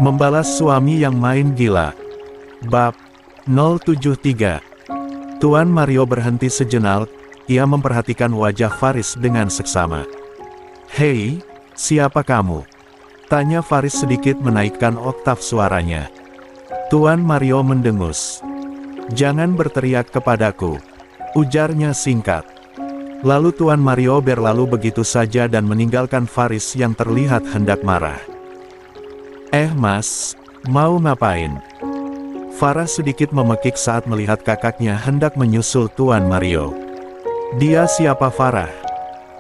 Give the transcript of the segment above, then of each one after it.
Membalas suami yang main gila. Bab 073. Tuan Mario berhenti sejenak, ia memperhatikan wajah Faris dengan seksama. "Hei, siapa kamu?" tanya Faris sedikit menaikkan oktav suaranya. Tuan Mario mendengus. "Jangan berteriak kepadaku," ujarnya singkat. Lalu Tuan Mario berlalu begitu saja dan meninggalkan Faris yang terlihat hendak marah. Mas, mau ngapain?" Farah sedikit memekik saat melihat kakaknya hendak menyusul Tuan Mario. "Dia siapa Farah?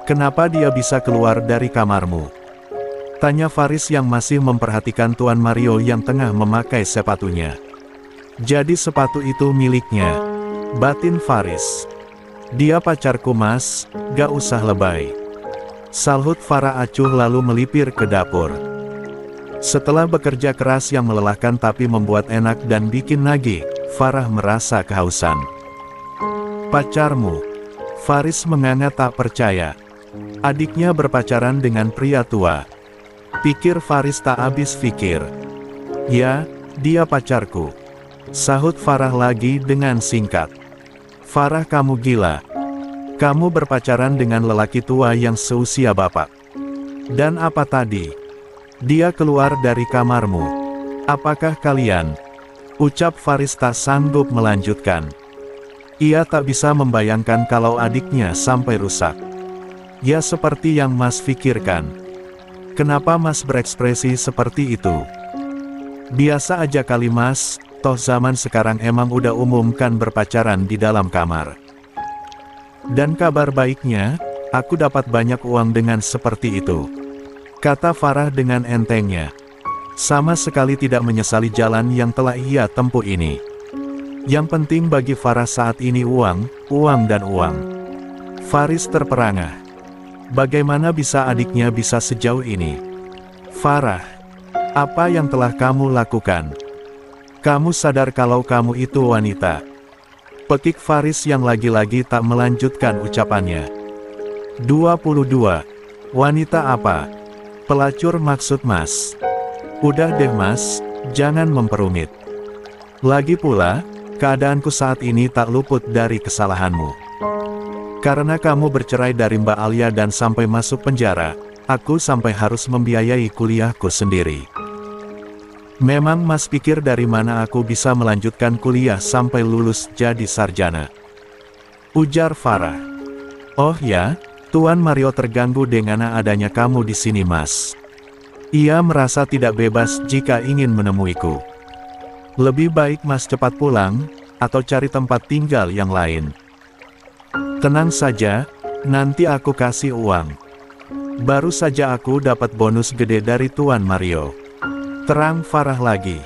Kenapa dia bisa keluar dari kamarmu?" tanya Faris yang masih memperhatikan Tuan Mario yang tengah memakai sepatunya. "Jadi sepatu itu miliknya," batin Faris. "Dia pacarku mas, gak usah lebay," sahut Farah acuh lalu melipir ke dapur. Setelah bekerja keras yang melelahkan tapi membuat enak dan bikin nagih, Farah merasa kehausan. "Pacarmu?" Faris menganga tak percaya. Adiknya berpacaran dengan pria tua. Pikir Faris tak habis pikir. "Ya, dia pacarku," sahut Farah lagi dengan singkat. "Farah, kamu gila. Kamu berpacaran dengan lelaki tua yang seusia bapak. Dan apa tadi? Dia keluar dari kamarmu. Apakah kalian?" ucap Faris tak sanggup melanjutkan. Ia tak bisa membayangkan kalau adiknya sampai rusak. "Ya seperti yang mas pikirkan. Kenapa mas berekspresi seperti itu?" "Biasa aja kali mas, toh zaman sekarang emang udah umum kan berpacaran di dalam kamar. Dan kabar baiknya, aku dapat banyak uang dengan seperti itu," kata Farah dengan entengnya. Sama sekali tidak menyesali jalan yang telah ia tempuh ini. Yang penting bagi Farah saat ini uang, uang dan uang. Faris terperangah. Bagaimana bisa adiknya bisa sejauh ini? "Farah, apa yang telah kamu lakukan? Kamu sadar kalau kamu itu wanita?" pekik Faris yang lagi-lagi tak melanjutkan ucapannya. 22. Wanita apa? Pelacur maksud mas? Udah deh mas, jangan memperumit. Lagi pula, keadaanku saat ini tak luput dari kesalahanmu. Karena kamu bercerai dari Mbak Alia dan sampai masuk penjara, aku sampai harus membiayai kuliahku sendiri. Memang mas pikir dari mana aku bisa melanjutkan kuliah sampai lulus jadi sarjana? Ujar Farah. "Oh ya, Tuan Mario terganggu dengan adanya kamu di sini mas. Ia merasa tidak bebas jika ingin menemuiku. Lebih baik mas cepat pulang, atau cari tempat tinggal yang lain." "Tenang saja, nanti aku kasih uang. Baru saja aku dapat bonus gede dari Tuan Mario," terang Farah lagi.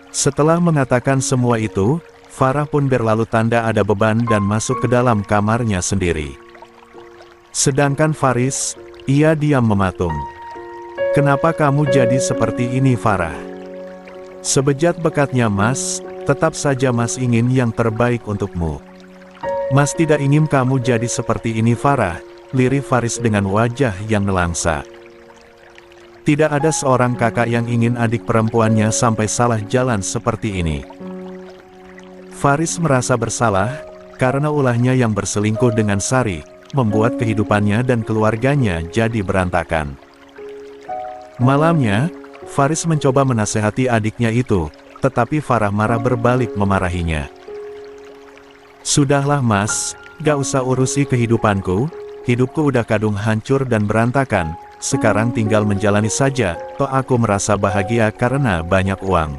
Setelah mengatakan semua itu, Farah pun berlalu tanda ada beban dan masuk ke dalam kamarnya sendiri. Sedangkan Faris, ia diam mematung. "Kenapa kamu jadi seperti ini Farah?" "Sebejat bekatnya mas, tetap saja mas ingin yang terbaik untukmu. Mas tidak ingin kamu jadi seperti ini Farah," lirih Faris dengan wajah yang nelangsa. Tidak ada seorang kakak yang ingin adik perempuannya sampai salah jalan seperti ini. Faris merasa bersalah, karena ulahnya yang berselingkuh dengan Sari, membuat kehidupannya dan keluarganya jadi berantakan. Malamnya, Faris mencoba menasehati adiknya itu, tetapi Farah marah berbalik memarahinya. "Sudahlah mas, gak usah urusi kehidupanku, hidupku udah kadung hancur dan berantakan, sekarang tinggal menjalani saja, toh aku merasa bahagia karena banyak uang.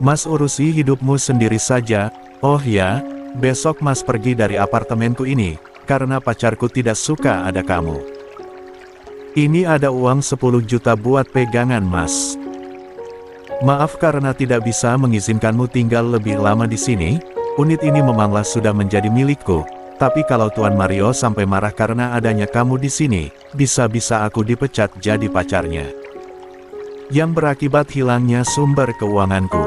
Mas urusi hidupmu sendiri saja. Oh ya, besok mas pergi dari apartemenku ini, karena pacarku tidak suka ada kamu. Ini ada uang 10 juta buat pegangan mas. Maaf karena tidak bisa mengizinkanmu tinggal lebih lama di sini, unit ini memanglah sudah menjadi milikku, tapi kalau Tuan Mario sampai marah karena adanya kamu di sini, bisa-bisa aku dipecat jadi pacarnya. Yang berakibat hilangnya sumber keuanganku,"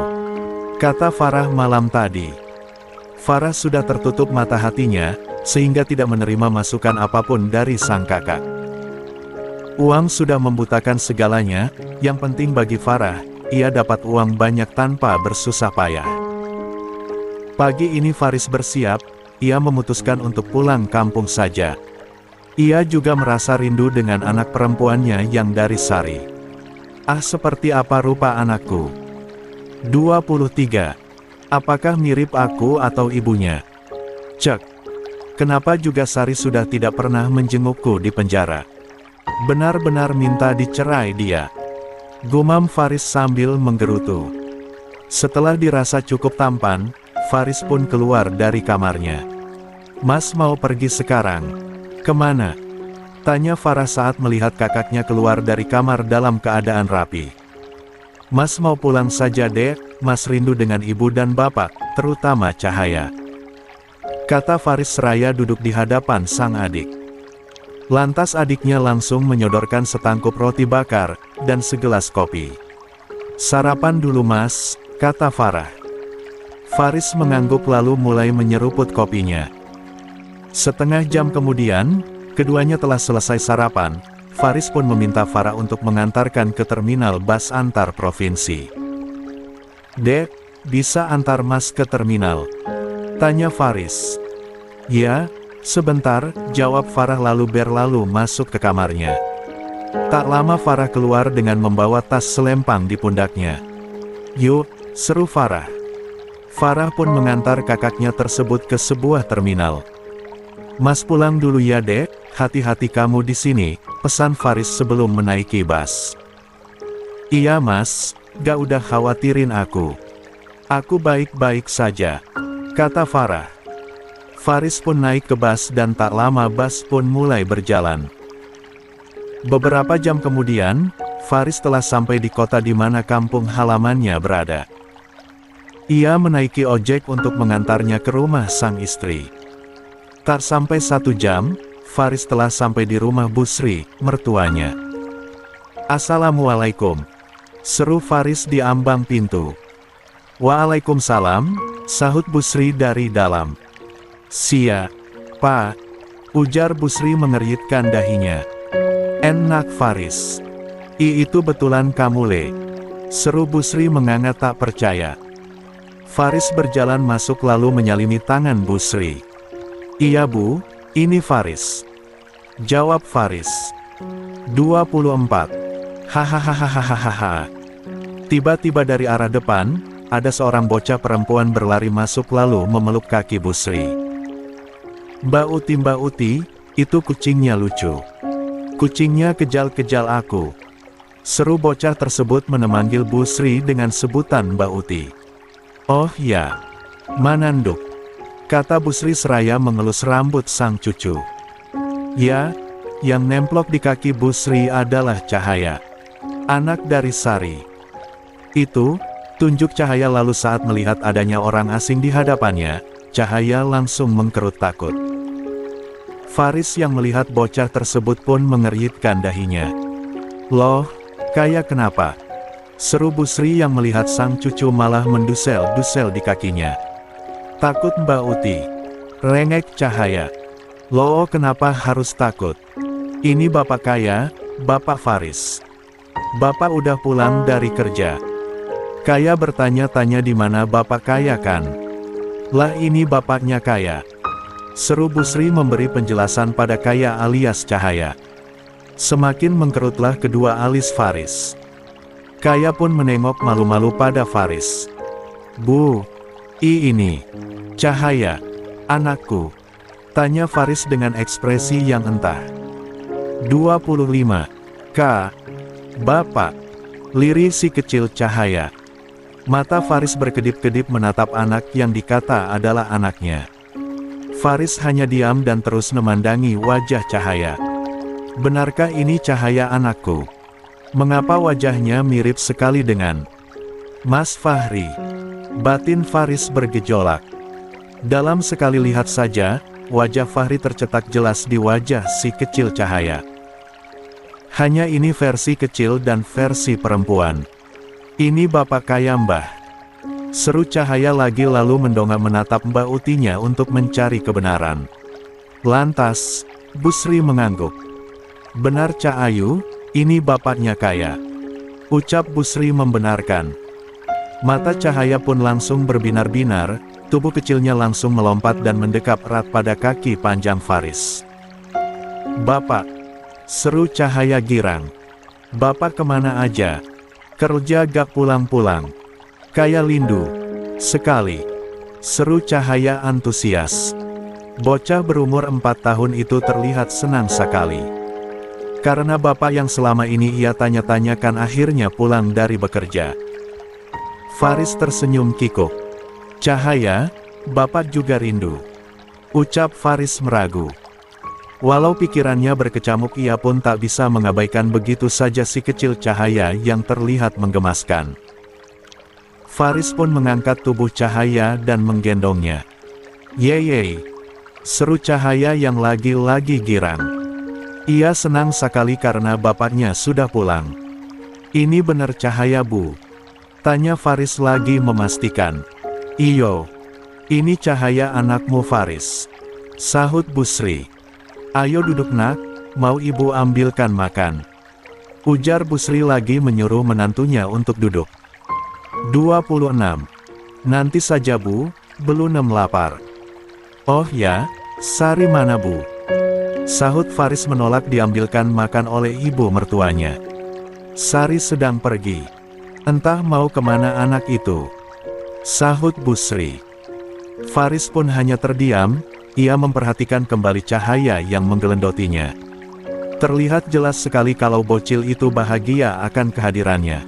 kata Farah malam tadi. Farah sudah tertutup mata hatinya, sehingga tidak menerima masukan apapun dari sang kakak. Uang sudah membutakan segalanya, yang penting bagi Farah, ia dapat uang banyak tanpa bersusah payah. Pagi ini Faris bersiap, ia memutuskan untuk pulang kampung saja. Ia juga merasa rindu dengan anak perempuannya yang dari Sari. Ah, seperti apa rupa anakku? 23. Apakah mirip aku atau ibunya? Cek. Kenapa juga Sari sudah tidak pernah menjengukku di penjara? Benar-benar minta dicerai dia. Gumam Faris sambil menggerutu. Setelah dirasa cukup tampan, Faris pun keluar dari kamarnya. Mas mau pergi sekarang? Kemana? Tanya Farah saat melihat kakaknya keluar dari kamar dalam keadaan rapi. Mas mau pulang saja dek, mas rindu dengan ibu dan bapak, terutama Cahaya. Kata Faris seraya duduk di hadapan sang adik. Lantas adiknya langsung menyodorkan setangkup roti bakar, dan segelas kopi. Sarapan dulu mas, kata Farah. Faris mengangguk lalu mulai menyeruput kopinya. Setengah jam kemudian, keduanya telah selesai sarapan. Faris pun meminta Farah untuk mengantarkan ke terminal bus antar provinsi. Dek, bisa antar mas ke terminal? Tanya Faris. Ya, sebentar, jawab Farah lalu berlalu masuk ke kamarnya. Tak lama Farah keluar dengan membawa tas selempang di pundaknya. Yuk, seru Farah. Farah pun mengantar kakaknya tersebut ke sebuah terminal. Mas pulang dulu ya dek, hati-hati kamu di sini, pesan Faris sebelum menaiki bus. Iya mas, gak udah khawatirin aku. Aku baik-baik saja, kata Farah. Faris pun naik ke bus dan tak lama bus pun mulai berjalan. Beberapa jam kemudian, Faris telah sampai di kota di mana kampung halamannya berada. Ia menaiki ojek untuk mengantarnya ke rumah sang istri. Tak sampai 1 jam, Faris telah sampai di rumah Busri, mertuanya. Assalamualaikum, seru Faris di ambang pintu. Waalaikumsalam, sahut Busri dari dalam. Sia, Pak, ujar Busri mengerutkan dahinya. Enak Faris. Itu betulan kamu le, seru Busri menganga tak percaya. Faris berjalan masuk lalu menyalimi tangan Busri. Iya bu, ini Faris, jawab Faris. 24. Hahaha. Tiba-tiba dari arah depan, ada seorang bocah perempuan berlari masuk lalu memeluk kaki Busri. Mbak Uti, itu kucingnya lucu. Kucingnya kejal-kejal aku. Seru bocah tersebut menemanggil Busri dengan sebutan Mbak Uti. Oh ya, Mananduk, kata Busri seraya mengelus rambut sang cucu. Ya, yang nemplok di kaki Busri adalah Cahaya, anak dari Sari. Itu, tunjuk Cahaya lalu saat melihat adanya orang asing di hadapannya, Cahaya langsung mengkerut takut. Faris yang melihat bocah tersebut pun mengerutkan dahinya. Loh, kayak kenapa? Seru Busri yang melihat sang cucu malah mendusel-dusel di kakinya. Takut Mbak Uti, rengek Cahaya. Loh kenapa harus takut? Ini bapak kaya, bapak Faris. Bapak udah pulang dari kerja. Kaya bertanya-tanya di mana bapak kaya kan? Lah ini bapaknya Kaya. Seru Busri memberi penjelasan pada Kaya alias Cahaya. Semakin mengkerutlah kedua alis Faris. Kaya pun menengok malu-malu pada Faris. Bu, ini Cahaya, anakku, tanya Faris dengan ekspresi yang entah. 25. Kak, bapak, lirih si kecil Cahaya. Mata Faris berkedip-kedip menatap anak yang dikata adalah anaknya. Faris hanya diam dan terus memandangi wajah Cahaya. Benarkah ini Cahaya anakku? Mengapa wajahnya mirip sekali dengan Mas Fahri? Batin Faris bergejolak. Dalam sekali lihat saja, wajah Fahri tercetak jelas di wajah si kecil Cahaya. Hanya ini versi kecil dan versi perempuan. Ini bapak Kaya mbah. Seru Cahaya lagi lalu mendongak menatap Mbak Utinya untuk mencari kebenaran. Lantas, Busri mengangguk. Benar Cak Ayu, ini bapaknya Kaya. Ucap Busri membenarkan. Mata Cahaya pun langsung berbinar-binar, tubuh kecilnya langsung melompat dan mendekap erat pada kaki panjang Faris. Bapak, seru Cahaya girang. Bapak kemana aja? Kerja gak pulang-pulang. Kaya lindu sekali. Seru Cahaya antusias. Bocah berumur 4 tahun itu terlihat senang sekali. Karena bapak yang selama ini ia tanya-tanyakan akhirnya pulang dari bekerja. Faris tersenyum kikuk. Cahaya, bapak juga rindu. Ucap Faris meragu. Walau pikirannya berkecamuk ia pun tak bisa mengabaikan begitu saja si kecil Cahaya yang terlihat menggemaskan. Faris pun mengangkat tubuh Cahaya dan menggendongnya. Yeay, seru Cahaya yang lagi-lagi girang. Ia senang sekali karena bapaknya sudah pulang. Ini benar Cahaya bu? Tanya Faris lagi memastikan. Iyo, ini Cahaya anakmu Faris. Sahut Busri. Ayo duduk nak, mau ibu ambilkan makan. Ujar Busri lagi menyuruh menantunya untuk duduk. 26. Nanti saja bu, belum lapar. Oh ya, Sari mana bu? Sahut Faris menolak diambilkan makan oleh ibu mertuanya. Sari sedang pergi. Entah mau kemana anak itu. Sahut Busri. Faris pun hanya terdiam, ia memperhatikan kembali Cahaya yang menggelendotinya. Terlihat jelas sekali kalau bocil itu bahagia akan kehadirannya.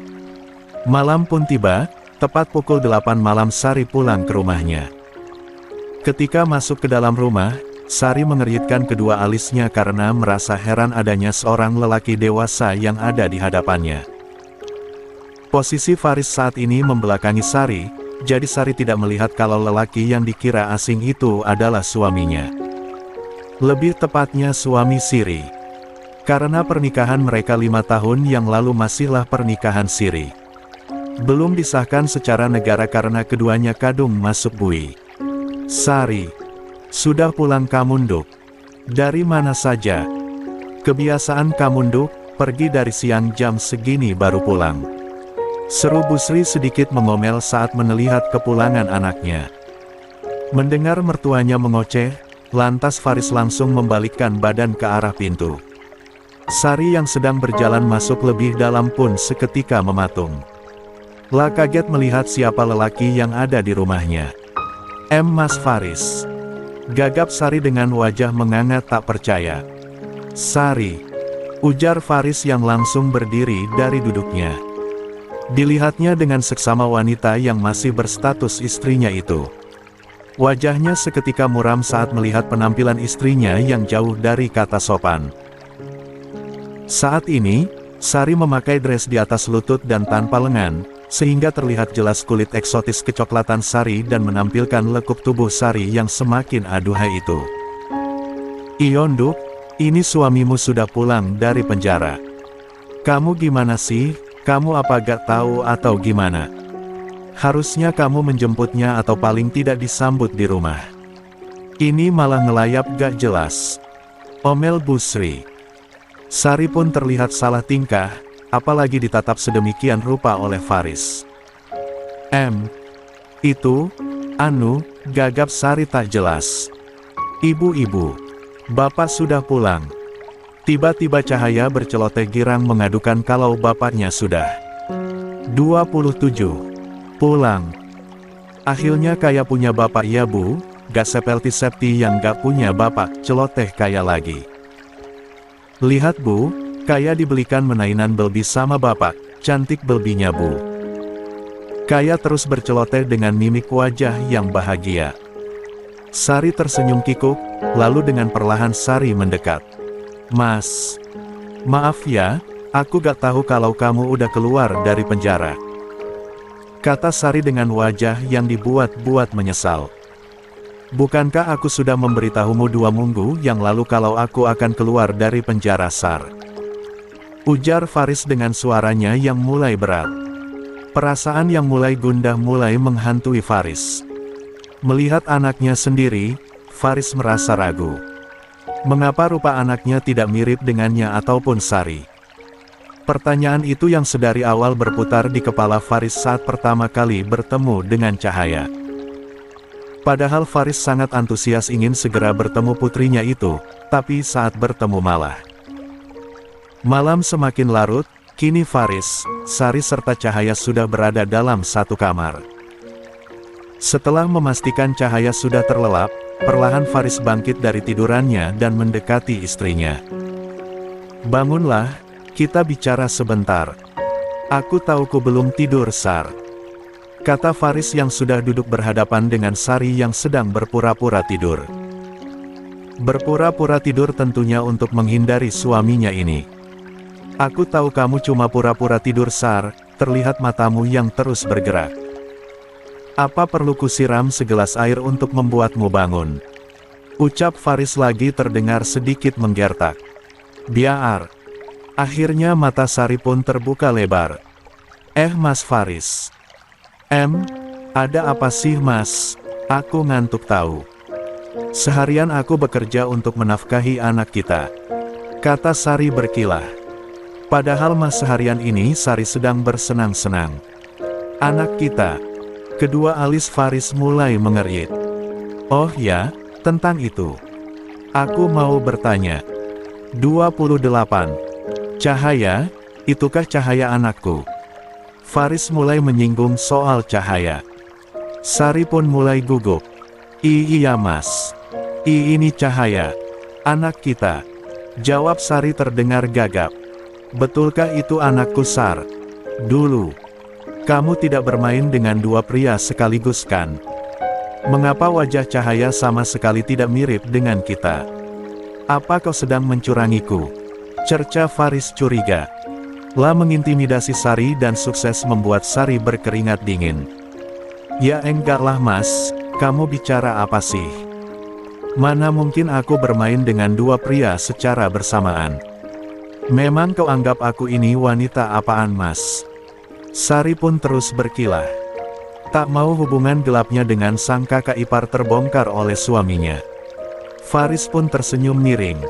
Malam pun tiba, tepat pukul 8 malam Sari pulang ke rumahnya. Ketika masuk ke dalam rumah, Sari mengeritkan kedua alisnya karena merasa heran adanya seorang lelaki dewasa yang ada di hadapannya. Posisi Faris saat ini membelakangi Sari, jadi Sari tidak melihat kalau lelaki yang dikira asing itu adalah suaminya. Lebih tepatnya suami siri. Karena pernikahan mereka 5 tahun yang lalu masihlah pernikahan siri. Belum disahkan secara negara karena keduanya kadung masuk bui. Sari, sudah pulang Kamunduk? Dari mana saja? Kebiasaan Kamunduk, pergi dari siang jam segini baru pulang. Seru Busri sedikit mengomel saat melihat kepulangan anaknya. Mendengar mertuanya mengoceh, lantas Faris langsung membalikkan badan ke arah pintu. Sari yang sedang berjalan masuk lebih dalam pun seketika mematung. Lah kaget melihat siapa lelaki yang ada di rumahnya. Mas Faris. Gagap Sari dengan wajah menganga tak percaya. Sari, ujar Faris yang langsung berdiri dari duduknya. Dilihatnya dengan seksama wanita yang masih berstatus istrinya itu. Wajahnya seketika muram saat melihat penampilan istrinya yang jauh dari kata sopan. Saat ini, Sari memakai dress di atas lutut dan tanpa lengan, sehingga terlihat jelas kulit eksotis kecoklatan Sari dan menampilkan lekuk tubuh Sari yang semakin aduhai itu. Iyonduk, ini suamimu sudah pulang dari penjara. Kamu gimana sih? Kamu apa gak tahu atau gimana? Harusnya kamu menjemputnya atau paling tidak disambut di rumah. Ini malah ngelayap gak jelas. Omel Busri. Sari pun terlihat salah tingkah, apalagi ditatap sedemikian rupa oleh Faris. Itu, gagap Sari tak jelas. Ibu-ibu, bapak sudah pulang. Tiba-tiba Cahaya berceloteh girang mengadukan kalau bapaknya sudah 27. Pulang. Akhirnya Kaya punya bapak ya bu, gak seperti yang gak punya bapak, celoteh Kaya lagi. Lihat bu, Kaya dibelikan mainan Belbi sama bapak, cantik Belbinya bu. Kaya terus berceloteh dengan mimik wajah yang bahagia. Sari tersenyum kikuk, lalu dengan perlahan Sari mendekat. Mas, maaf ya, aku gak tahu kalau kamu udah keluar dari penjara. Kata Sari dengan wajah yang dibuat-buat menyesal. Bukankah aku sudah memberitahumu 2 minggu yang lalu kalau aku akan keluar dari penjara Sar? Ujar Faris dengan suaranya yang mulai berat. Perasaan yang mulai gundah mulai menghantui Faris. Melihat anaknya sendiri, Faris merasa ragu. Mengapa rupa anaknya tidak mirip dengannya ataupun Sari? Pertanyaan itu yang sedari awal berputar di kepala Faris saat pertama kali bertemu dengan Cahaya. Padahal Faris sangat antusias ingin segera bertemu putrinya itu, tapi saat bertemu malah. Malam semakin larut, kini Faris, Sari serta Cahaya sudah berada dalam satu kamar. Setelah memastikan Cahaya sudah terlelap, perlahan Faris bangkit dari tidurannya dan mendekati istrinya. "Bangunlah, kita bicara sebentar. Aku tahu ku belum tidur, Sar," kata Faris yang sudah duduk berhadapan dengan Sari yang sedang berpura-pura tidur. Berpura-pura tidur tentunya untuk menghindari suaminya ini. "Aku tahu kamu cuma pura-pura tidur, Sar, terlihat matamu yang terus bergerak. Apa perlu kusiram segelas air untuk membuatmu bangun?" ucap Faris lagi terdengar sedikit menggertak. "Biar." Akhirnya mata Sari pun terbuka lebar. Mas Faris." Ada apa sih mas? Aku ngantuk tahu. Seharian aku bekerja untuk menafkahi anak kita," kata Sari berkilah. Padahal mas seharian ini Sari sedang bersenang-senang. "Anak kita?" Kedua alis Faris mulai mengerit. "Oh ya, tentang itu. Aku mau bertanya. 28. Cahaya, itukah Cahaya anakku?" Faris mulai menyinggung soal Cahaya. Sari pun mulai gugup. Iya mas. Ini Cahaya. Anak kita," jawab Sari terdengar gagap. "Betulkah itu anakku, Sar? Dulu kamu tidak bermain dengan dua pria sekaligus kan? Mengapa wajah Cahaya sama sekali tidak mirip dengan kita? Apa kau sedang mencurangiku?" cerca Faris curiga. Mengintimidasi Sari dan sukses membuat Sari berkeringat dingin. "Ya enggaklah mas, kamu bicara apa sih? Mana mungkin aku bermain dengan dua pria secara bersamaan. Memang kau anggap aku ini wanita apaan mas?" Sari pun terus berkilah. Tak mau hubungan gelapnya dengan sang kakak ipar terbongkar oleh suaminya. Faris pun tersenyum miring.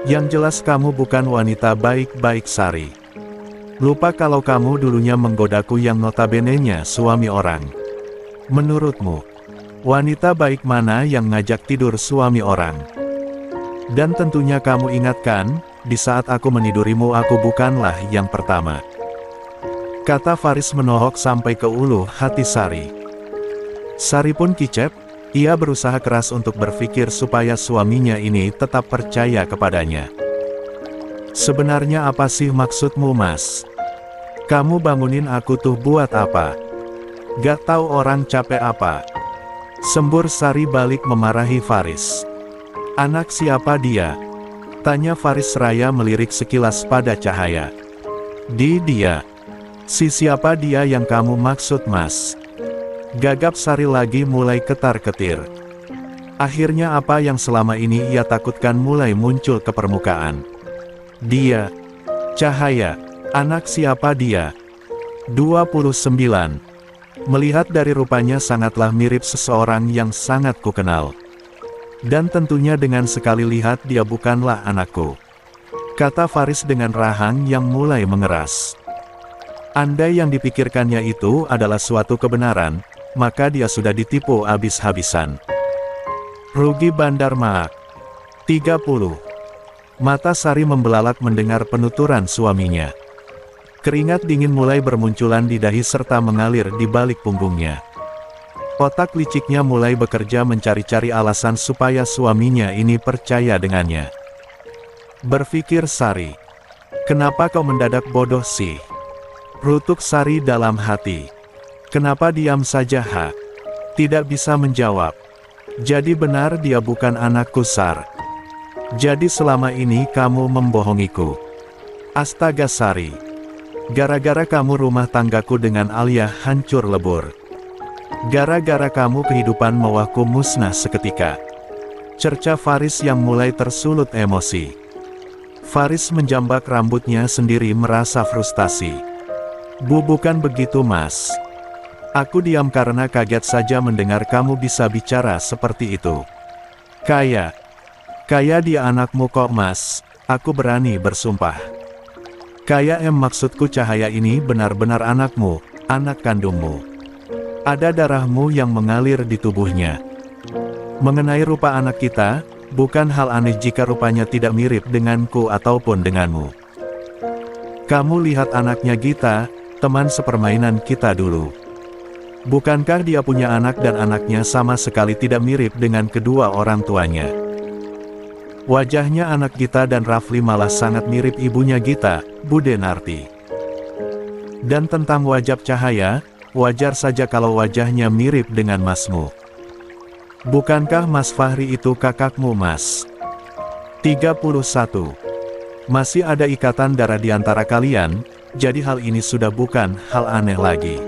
"Yang jelas kamu bukan wanita baik-baik, Sari. Lupa kalau kamu dulunya menggodaku yang notabene-nya suami orang. Menurutmu, wanita baik mana yang ngajak tidur suami orang? Dan tentunya kamu ingatkan, di saat aku menidurimu aku bukanlah yang pertama," kata Faris menohok sampai ke ulu hati Sari. Sari pun kicep, ia berusaha keras untuk berpikir supaya suaminya ini tetap percaya kepadanya. "Sebenarnya apa sih maksudmu mas? Kamu bangunin aku tuh buat apa? Gak tahu orang capek apa?" sembur Sari balik memarahi Faris. "Anak siapa dia?" tanya Faris seraya melirik sekilas pada Cahaya. Dia. Si siapa dia yang kamu maksud mas?" gagap Sari lagi mulai ketar-ketir. Akhirnya apa yang selama ini ia takutkan mulai muncul ke permukaan. "Dia. Cahaya. Anak siapa dia?" 29. Melihat dari rupanya sangatlah mirip seseorang yang sangat kukenal. Dan tentunya dengan sekali lihat dia bukanlah anakku, kata Faris dengan rahang yang mulai mengeras. Andai yang dipikirkannya itu adalah suatu kebenaran, maka dia sudah ditipu habis-habisan. Rugi bandar maak. 30. Mata Sari membelalak mendengar penuturan suaminya. Keringat dingin mulai bermunculan di dahi serta mengalir di balik punggungnya. Otak liciknya mulai bekerja mencari-cari alasan supaya suaminya ini percaya dengannya. Berpikir Sari. "Kenapa kau mendadak bodoh sih?" rutuk Sari dalam hati. "Kenapa diam saja ha? Tidak bisa menjawab. Jadi benar dia bukan anakku Sar. Jadi selama ini kamu membohongiku. Astaga Sari. Gara-gara kamu rumah tanggaku dengan Alia hancur lebur. Gara-gara kamu kehidupan mewahku musnah seketika," cerca Faris yang mulai tersulut emosi. Faris menjambak rambutnya sendiri merasa frustasi. "Bukan begitu mas. Aku diam karena kaget saja mendengar kamu bisa bicara seperti itu. Kayak dia anakmu kok Mas, aku berani bersumpah. Kayak maksudku Cahaya ini benar-benar anakmu, anak kandungmu. Ada darahmu yang mengalir di tubuhnya. Mengenai rupa anak kita, bukan hal aneh jika rupanya tidak mirip denganku ataupun denganmu. Kamu lihat anaknya Gita, teman sepermainan kita dulu. Bukankah dia punya anak dan anaknya sama sekali tidak mirip dengan kedua orang tuanya? Wajahnya anak Gita dan Rafli malah sangat mirip ibunya Gita, Bude Narti. Dan tentang wajah Cahaya, wajar saja kalau wajahnya mirip dengan masmu. Bukankah Mas Fahri itu kakakmu Mas? 31. Masih ada ikatan darah di antara kalian, jadi hal ini sudah bukan hal aneh lagi.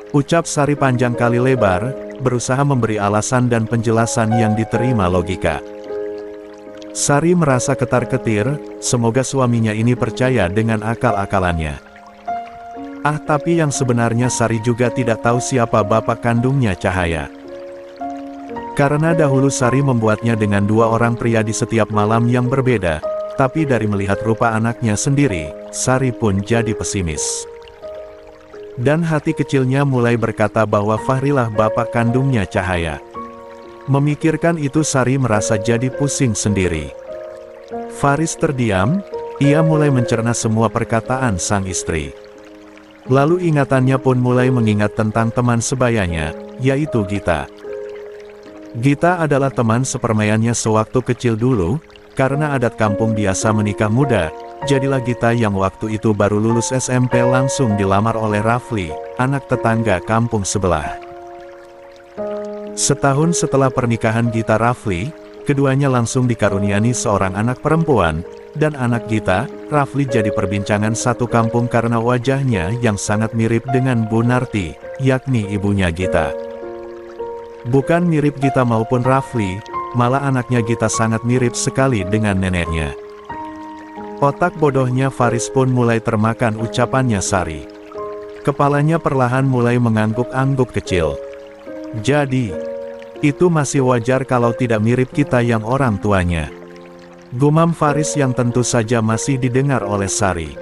Ucap Sari panjang kali lebar, berusaha memberi alasan dan penjelasan yang diterima logika. Sari merasa ketar-ketir, semoga suaminya ini percaya dengan akal-akalannya. Tapi yang sebenarnya Sari juga tidak tahu siapa bapak kandungnya Cahaya. Karena dahulu Sari membuatnya dengan dua orang pria di setiap malam yang berbeda, tapi dari melihat rupa anaknya sendiri, Sari pun jadi pesimis. Dan hati kecilnya mulai berkata bahwa Fahrilah bapak kandungnya Cahaya. Memikirkan itu Sari merasa jadi pusing sendiri. Faris terdiam, ia mulai mencerna semua perkataan sang istri. Lalu ingatannya pun mulai mengingat tentang teman sebayanya, yaitu Gita. Gita adalah teman sepermainannya sewaktu kecil dulu, karena adat kampung biasa menikah muda, jadilah Gita yang waktu itu baru lulus SMP langsung dilamar oleh Rafli, anak tetangga kampung sebelah. Setahun setelah pernikahan Gita Rafli, keduanya langsung dikaruniai seorang anak perempuan, dan anak Gita, Rafli jadi perbincangan satu kampung karena wajahnya yang sangat mirip dengan Bu Narti, yakni ibunya Gita. Bukan mirip Gita maupun Rafli, malah anaknya Gita sangat mirip sekali dengan neneknya. Otak bodohnya Faris pun mulai termakan ucapannya Sari. Kepalanya perlahan mulai mengangguk-angguk kecil. Jadi, itu masih wajar kalau tidak mirip kita yang orang tuanya. Gumam Faris yang tentu saja masih didengar oleh Sari.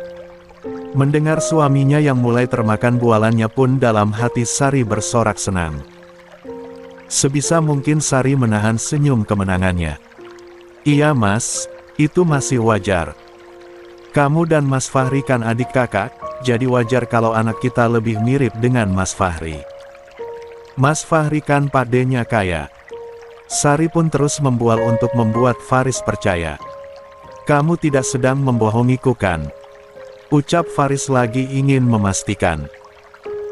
Mendengar suaminya yang mulai termakan bualannya pun dalam hati Sari bersorak senang. Sebisa mungkin Sari menahan senyum kemenangannya. Iya Mas, itu masih wajar. Kamu dan Mas Fahri kan adik kakak, jadi wajar kalau anak kita lebih mirip dengan Mas Fahri. Mas Fahri kan padenya kaya. Sari pun terus membual untuk membuat Faris percaya. Kamu tidak sedang membohongiku kan? Ucap Faris lagi ingin memastikan.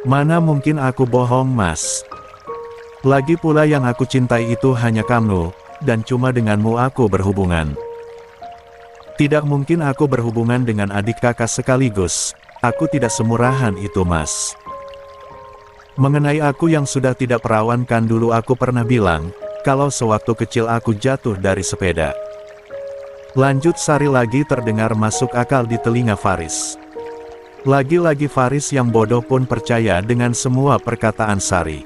Mana mungkin aku bohong Mas? Lagi pula yang aku cintai itu hanya kamu, dan cuma denganmu aku berhubungan. Tidak mungkin aku berhubungan dengan adik kakak sekaligus, aku tidak semurahan itu Mas. Mengenai aku yang sudah tidak perawan kan dulu aku pernah bilang, kalau sewaktu kecil aku jatuh dari sepeda. Lanjut Sari lagi terdengar masuk akal di telinga Faris. Lagi-lagi Faris yang bodoh pun percaya dengan semua perkataan Sari.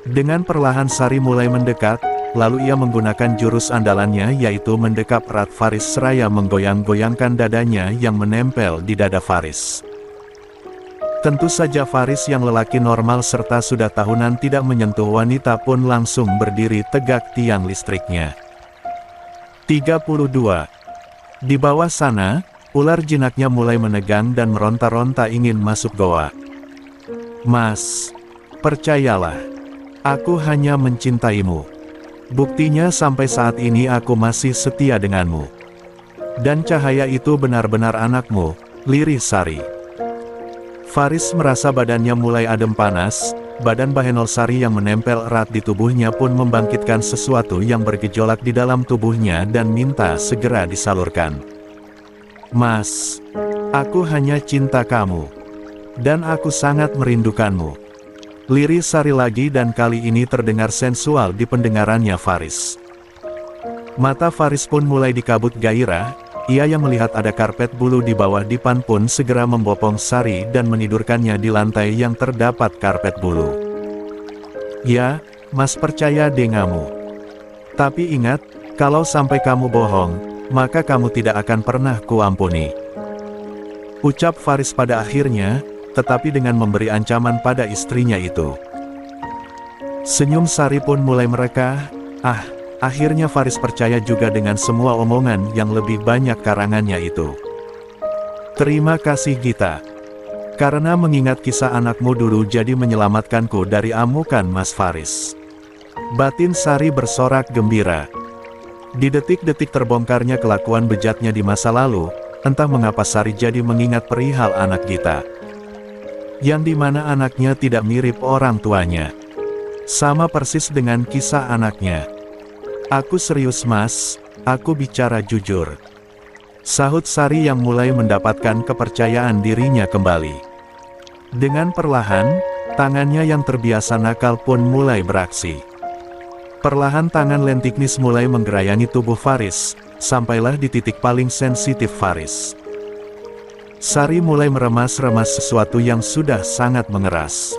Dengan perlahan Sari mulai mendekat, lalu ia menggunakan jurus andalannya yaitu mendekap erat Faris seraya menggoyang-goyangkan dadanya yang menempel di dada Faris. Tentu saja Faris yang lelaki normal serta sudah tahunan tidak menyentuh wanita pun langsung berdiri tegak tiang listriknya. 32. Di bawah sana, ular jinaknya mulai menegang dan meronta-ronta ingin masuk goa. Mas, percayalah, aku hanya mencintaimu. Buktinya sampai saat ini aku masih setia denganmu. Dan Cahaya itu benar-benar anakmu, lirih Sari. Faris merasa badannya mulai adem panas, badan Bahenol Sari yang menempel erat di tubuhnya pun membangkitkan sesuatu yang bergejolak di dalam tubuhnya dan minta segera disalurkan. Mas, aku hanya cinta kamu. Dan aku sangat merindukanmu. Lirih Sari lagi dan kali ini terdengar sensual di pendengarannya Faris. Mata Faris pun mulai dikabut gairah, ia yang melihat ada karpet bulu di bawah dipan pun segera membopong Sari dan menidurkannya di lantai yang terdapat karpet bulu. Ya, Mas percaya dengamu. Tapi ingat, Kalau sampai kamu bohong, maka kamu tidak akan pernah kuampuni. Ucap Faris pada akhirnya, tetapi dengan memberi ancaman pada istrinya itu. Senyum Sari pun mulai mereka, akhirnya Faris percaya juga dengan semua omongan yang lebih banyak karangannya itu. Terima kasih Gita. Karena mengingat kisah anakmu dulu jadi menyelamatkanku dari amukan Mas Faris. Batin Sari bersorak gembira. Di detik-detik terbongkarnya kelakuan bejatnya di masa lalu, entah mengapa Sari jadi mengingat perihal anak Gita. Yang dimana anaknya tidak mirip orang tuanya. Sama persis dengan kisah anaknya. Aku serius Mas, aku bicara jujur. Sahut Sari yang mulai mendapatkan kepercayaan dirinya kembali. Dengan perlahan, tangannya yang terbiasa nakal pun mulai beraksi. Perlahan tangan Lentiknis mulai menggerayangi tubuh Faris, sampailah di titik paling sensitif Faris. Sari mulai meremas-remas sesuatu yang sudah sangat mengeras.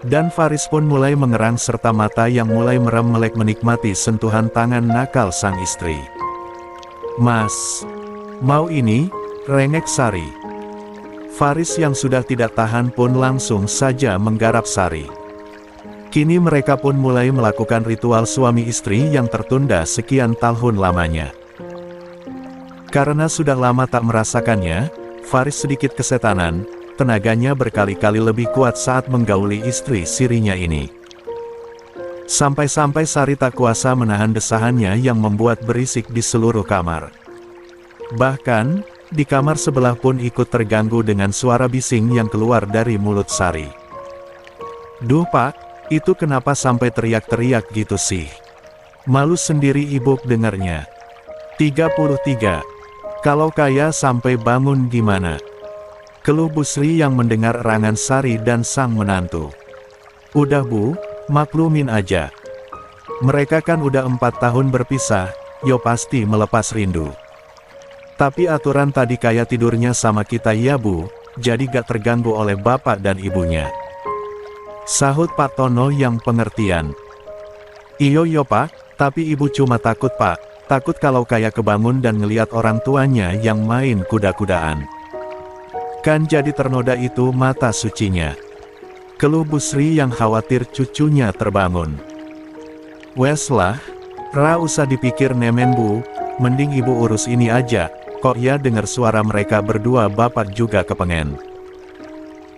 Dan Faris pun mulai mengerang serta mata yang mulai merem melek menikmati sentuhan tangan nakal sang istri. Mas, mau ini? Rengek Sari. Faris yang sudah tidak tahan pun langsung saja menggarap Sari. Kini mereka pun mulai melakukan ritual suami istri yang tertunda sekian tahun lamanya. Karena sudah lama tak merasakannya, Faris sedikit kesetanan, tenaganya berkali-kali lebih kuat saat menggauli istri sirinya ini. Sampai-sampai Sari tak kuasa menahan desahannya yang membuat berisik di seluruh kamar. Bahkan, di kamar sebelah pun ikut terganggu dengan suara bising yang keluar dari mulut Sari. Duh Pak, itu kenapa sampai teriak-teriak gitu sih? Malu sendiri ibu dengarnya. 33. Kalau kaya sampai bangun gimana? Keluh Bu Sri yang mendengar erangan Sari dan sang menantu. Udah Bu, maklumin aja. Mereka kan udah 4 tahun berpisah, yo pasti melepas rindu. Tapi aturan tadi kayak tidurnya sama kita ya Bu, jadi gak terganggu oleh bapak dan ibunya. Sahut Pak Tono yang pengertian. Iyo yo Pak, tapi ibu cuma takut Pak. Takut kalau kayak kebangun dan ngeliat orang tuanya yang main kuda-kudaan. Kan jadi ternoda itu mata sucinya. Keluh Bu Sri yang khawatir cucunya terbangun. Wes lah, ra usah dipikir nemen Bu, mending ibu urus ini aja, kok ya dengar suara mereka berdua bapak juga kepengen.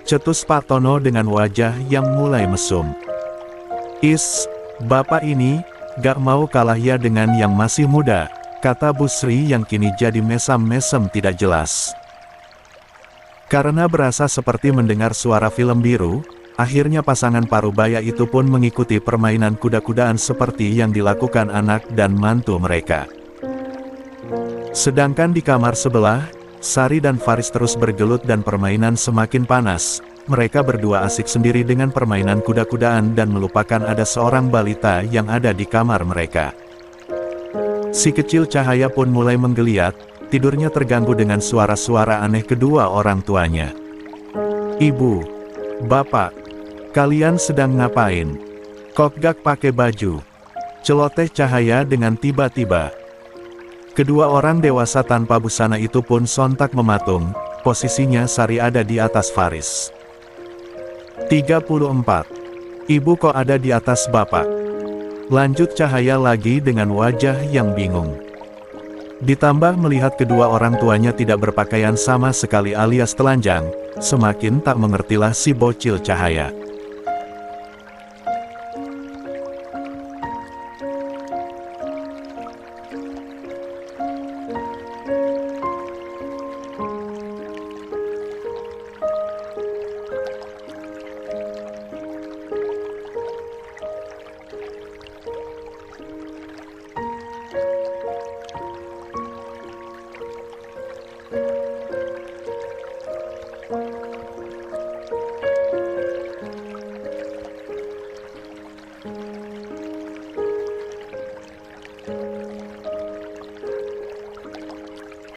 Cetus Pak Tono dengan wajah yang mulai mesum. Is, bapak ini, gak mau kalah ya dengan yang masih muda, kata Bu Sri yang kini jadi mesam-mesem tidak jelas. Karena berasa seperti mendengar suara film biru, akhirnya pasangan parubaya itu pun mengikuti permainan kuda-kudaan seperti yang dilakukan anak dan mantu mereka. Sedangkan di kamar sebelah, Sari dan Faris terus bergelut dan permainan semakin panas. Mereka berdua asik sendiri dengan permainan kuda-kudaan dan melupakan ada seorang balita yang ada di kamar mereka. Si kecil Cahaya pun mulai menggeliat, tidurnya terganggu dengan suara-suara aneh kedua orang tuanya. Ibu, Bapak, kalian sedang ngapain? Kok gak pakai baju? Celoteh Cahaya dengan tiba-tiba. Kedua orang dewasa tanpa busana itu pun sontak mematung, posisinya Sari ada di atas Faris. 34. Ibu kok ada di atas Bapak? Lanjut Cahaya lagi dengan wajah yang bingung. Ditambah melihat kedua orang tuanya tidak berpakaian sama sekali alias telanjang, semakin tak mengertilah si bocil Cahaya.